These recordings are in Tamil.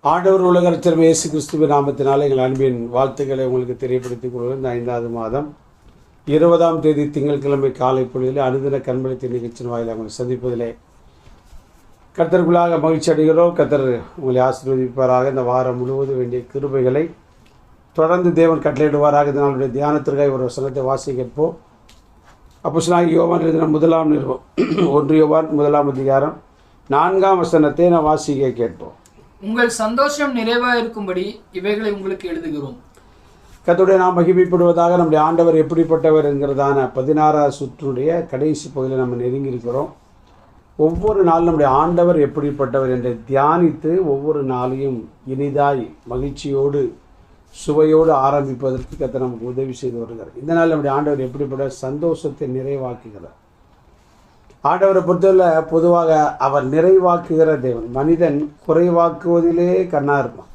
ஆண்டவர் உலக ரட்சகர் இயேசு கிறிஸ்துவின் நாமத்தினால் எங்கள் அன்பின் வாழ்த்துக்களை உங்களுக்கு தெரியப்படுத்திக் கொள்வது. இந்த 5வது மாதம் 20ஆம் தேதி திங்கட்கிழமை காலை பொழுதில் அனுதின கண்மலைத்தின் நிகழ்ச்சியின் வாயிலாக உங்களை சந்திப்பதிலே கர்த்தருக்குள்ளாக மகிழ்ச்சி அடைகிறோம். கர்த்தர் உங்களை ஆசீர்வதிப்பாராக. இந்த வாரம் முழுவதும் வேண்டிய கிருபைகளை தொடர்ந்து தேவன் கட்டளையிடுவாராக. இதனுடைய தியானத்திற்காக ஒரு வசனத்தை வாசி கேட்போம். அப்போஸ்தலனாகிய யோவான் எழுதின 1 நிருபம் 1 யோவான் 1ஆம் அதிகாரம் 4ஆம் வசனத்தை நான் வாசிக்க கேட்போம். உங்கள் சந்தோஷம் நிறைவாக இருக்கும்படி இவைகளை உங்களுக்கு எழுதுகிறோம். கர்த்தருடைய நாம் மகிமைப்படுவதாக. நம்முடைய ஆண்டவர் எப்படிப்பட்டவர் என்கிறதான 16ஆம் சுற்றுடைய கடைசி பகுதியில் நம்ம நெருங்கி இருக்கிறோம். ஒவ்வொரு நாளும் நம்முடைய ஆண்டவர் எப்படிப்பட்டவர் என்று தியானித்து ஒவ்வொரு நாளையும் இனிதாய் மகிழ்ச்சியோடு சுவையோடு ஆரம்பிப்பதற்கு கர்த்தர் நமக்கு உதவி செய்து வருகிறார். இந்த நாள் நம்முடைய ஆண்டவர் எப்படிப்பட்ட சந்தோஷத்தை நிறைவாக்குகிறார். ஆண்டவரை பொறுத்தவரை பொதுவாக அவர் நிறைவாக்குகிற தேவன். மனிதன் குறைவாக்குவதிலே கண்ணா இருப்பான்.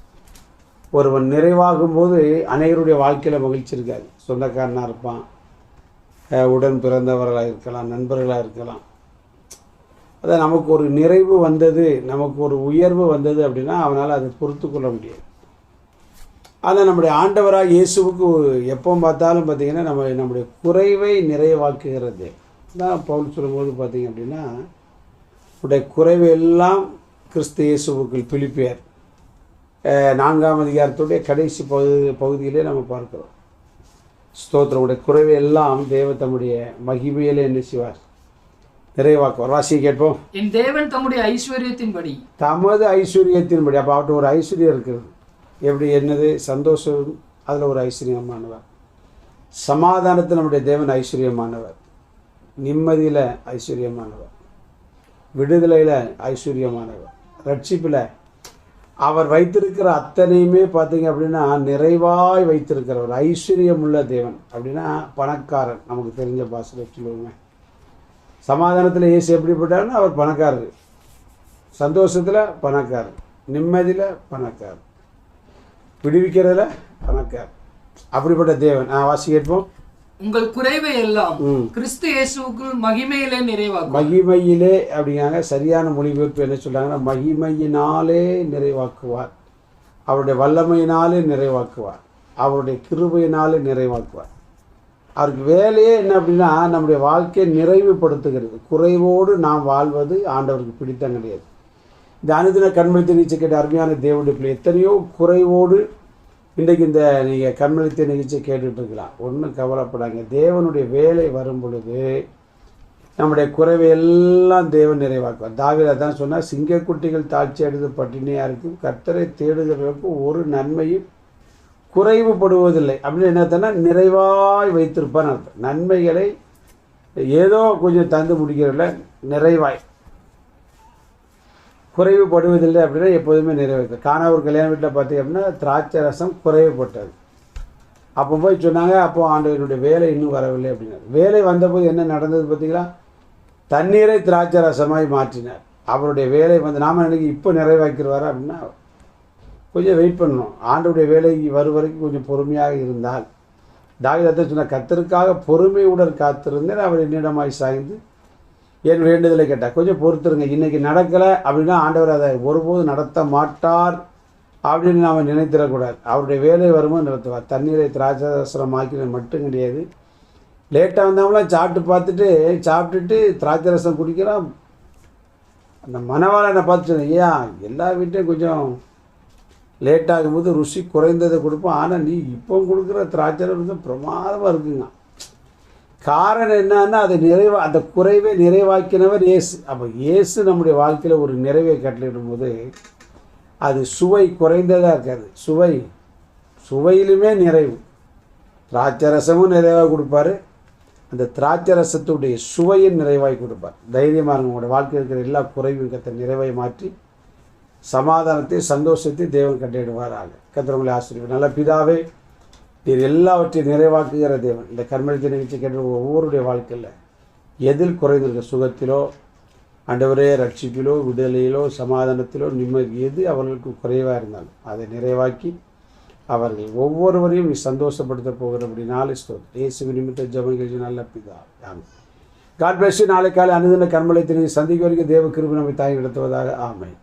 ஒருவன் நிறைவாகும் போது அனைவருடைய வாழ்க்கையில் மகிழ்ச்சி இருக்காது. சொந்தக்காரனாக இருப்பான், உடன் பிறந்தவர்களாக இருக்கலாம், நண்பர்களாக இருக்கலாம். அதான் நமக்கு ஒரு நிறைவு வந்தது, நமக்கு ஒரு உயர்வு வந்தது அப்படின்னா அவனால் அதை பொறுத்து கொள்ள முடியாது. ஆனால் நம்முடைய ஆண்டவராக இயேசுவுக்கு எப்போ பார்த்தாலும் பார்த்திங்கன்னா நம்முடைய குறைவை நிறைவாக்குகிறது தான் பவுல் சொல்லும்போது பார்த்திங்க அப்படின்னா உடைய குறைவு எல்லாம் கிறிஸ்து இயேசுவுக்குள் பிலிப்பியர் 4ஆம் அதிகாரத்துடைய கடைசி பகுதியிலே நம்ம பார்க்கிறோம். ஸ்தோத்திரமுடைய குறைவை எல்லாம் தேவ தம்முடைய மகிமையிலே என்ன செய்வார்? நிறைவாக்குவார். வாசியை கேட்போம். என் தேவன் தம்முடைய ஐஸ்வர்யத்தின்படி, தமது ஐஸ்வர்யத்தின்படி. அப்போ அவர்கிட்ட ஒரு ஐஸ்வர்யம் இருக்கிறது. எப்படி? என்னது? சந்தோஷம். அதில் ஒரு ஐஸ்வர்யமானவர். சமாதானத்தில் நம்முடைய தேவன் ஐஸ்வர்யமானவர். நிம்மதியில் ஐஸ்வர்யமானவர். விடுதலையில் ஐஸ்வர்யமானவர். ரட்சிப்பில் அவர் வைத்திருக்கிற அத்தனையுமே பார்த்தீங்க அப்படின்னா நிறைவாய் வைத்திருக்கிறவர். ஐஸ்வர்யம் உள்ள தேவன் அப்படின்னா பணக்காரன். நமக்கு தெரிஞ்ச பாஷையில் சொல்லுவோமே. சமாதானத்தில் இயேசு எப்படிப்பட்டாருன்னா அவர் பணக்காரர். சந்தோஷத்தில் பணக்காரர், நிம்மதியில் பணக்காரர், விடுவிக்கிறதுல பணக்காரர். அப்படிப்பட்ட தேவன். வாசி கேட்போம். உங்கள் குறைவை எல்லாம் கிறிஸ்து இயேசுவுக்குள் மகிமையிலே நிறைவாக்கும். மகிமையிலே அப்படிங்காங்க. சரியான மொழிபெயர்ப்பு என்ன சொல்றாங்கன்னா, மகிமையினாலே நிறைவாக்குவார். அவருடைய வல்லமையினாலே நிறைவாக்குவார். அவருடைய கிருபையினாலே நிறைவாக்குவார். அவருக்கு வேலையே என்ன அப்படின்னா நம்முடைய வாழ்க்கையை நிறைவுபடுத்துகிறது. குறைவோடு நாம் வாழ்வது ஆண்டவருக்கு பிடித்தம் கிடையாது. இந்த அனுதின கண்மலைத்தின் நிகழ்ச்சி கேட்ட அருமையான தேவனுடைய பிள்ளை எத்தனையோ குறைவோடு இன்றைக்கு இந்த நீங்கள் கண்மலைத்தின் நிகழ்ச்சியை கேட்டுட்டு இருக்கலாம். ஒன்றும் கவலைப்படாங்க. தேவனுடைய வேலை வரும் பொழுது நம்முடைய குறைவை எல்லாம் தேவன் நிறைவாக்குவார். தாவீது தான் சொன்னால், சிங்கக்குட்டிகள் தாழ்ச்சி அடைந்து பட்டினியாக இருக்கும், கர்த்தரை தேடுகிறவர்களுக்கு ஒரு நன்மையும் குறைவுபடுவதில்லை. அப்படின்னு என்னத்தனா நிறைவாய் வைத்திருப்பான்னு அர்த்தம். நன்மைகளை ஏதோ கொஞ்சம் தந்து முடிக்கிறதில்ல, நிறைவாய். குறைவுபடுவதில்லை அப்படின்னா எப்போதுமே நிறைவேற்ற. காணாவூர் கல்யாண வீட்டில் பார்த்தீங்க அப்படின்னா திராட்சை ரசம் குறைவுபட்டது. அப்போ போய் சொன்னாங்க, அப்போது ஆண்டவருடைய வேலை இன்னும் வரவில்லை அப்படின்னாரு. வேலை வந்தபோது என்ன நடந்தது பார்த்தீங்களா? தண்ணீரை திராட்சை ரசமாய் மாற்றினார். அவருடைய வேலை வந்து நாம் நினைக்க இப்போ நிறைவாக்கிடுவார் அப்படின்னா கொஞ்சம் வெயிட் பண்ணணும். ஆண்டவருடைய வேலை வரும் வரைக்கும் கொஞ்சம் பொறுமையாக இருந்தால். தாவீது சொன்ன, கர்த்தருக்காக பொறுமையுடன் காத்திருந்தேன், அவர் என்னிடமாய் சாய்ந்து என் வேண்டுதலை கேட்டார். கொஞ்சம் பொறுத்துருங்க. இன்றைக்கி நடக்கலை அப்படின்னா ஆண்டவர் அதை ஒருபோது நடத்த மாட்டார் அப்படின்னு நாம் நினைத்திடக்கூடாது. அவருடைய வேலை வரும்போது நடத்துவார். தண்ணீரை திராட்சரசம் ஆக்கினது மட்டும் கிடையாது. லேட்டாக வந்தவங்களாம் சாப்பிட்டுட்டு திராட்சை ரசம் குடிக்கிறான். அந்த மணவாளனை பார்த்து சொன்னேன், ஏன் எல்லா வீட்டையும் கொஞ்சம் லேட்டாகும்போது ருசி குறைந்ததை கொடுப்போம், ஆனால் நீ இப்போ கொடுக்குற திராட்சை ரசம் பிரமாதமாக இருக்குங்க. காரணம் என்னன்னா அதை அந்த குறைவை நிறைவாக்கினவர் இயேசு. அப்போ இயேசு நம்முடைய வாழ்க்கையில் ஒரு நிறைவை கட்டளிடும் போது அது சுவை குறைந்ததாக இருக்காது. சுவையிலுமே நிறைவு. திராட்சை ரசமும் நிறைவாக கொடுப்பார். அந்த திராட்சை ரசத்துடைய சுவையும் நிறைவாய் கொடுப்பார். தைரியமாக இருக்கும். உங்களோட வாழ்க்கையில் இருக்கிற எல்லா குறைவும் கத்த நிறைவை மாற்றி சமாதானத்தை சந்தோஷத்தை தேவன் கட்டளிடுவாராக. கர்த்தர் ஆசீர்வதிப்பார். நல்ல பிதாவே, நீர் எல்லாவற்றையும் நிறைவாக்குகிற தேவன். இந்த கர்மலத்தின் நிகழ்ச்சி கேட்ட ஒவ்வொருடைய வாழ்க்கையில் எதில் குறைந்திருக்க, சுகத்திலோ ஆண்டவரே ரட்சிப்பிலோ விடுதலையிலோ சமாதானத்திலோ நிம்மதி எது அவர்களுக்கு குறைவாக இருந்தாலும் அதை நிறைவாக்கி அவர்கள் ஒவ்வொருவரையும் நீ சந்தோஷப்படுத்த போகிற அப்படின்னாலே ஸ்தோத்திரம். இயேசு நிமித்த ஜெபங்கள் நல்ல பிதா. ஆமென். God bless you. நாளை காலை அனுதின கர்மலத்தினை சந்திக்க வரைக்கும் தேவ கிருபை நம்மை தாங்கி நடத்துவதாக. ஆமென்.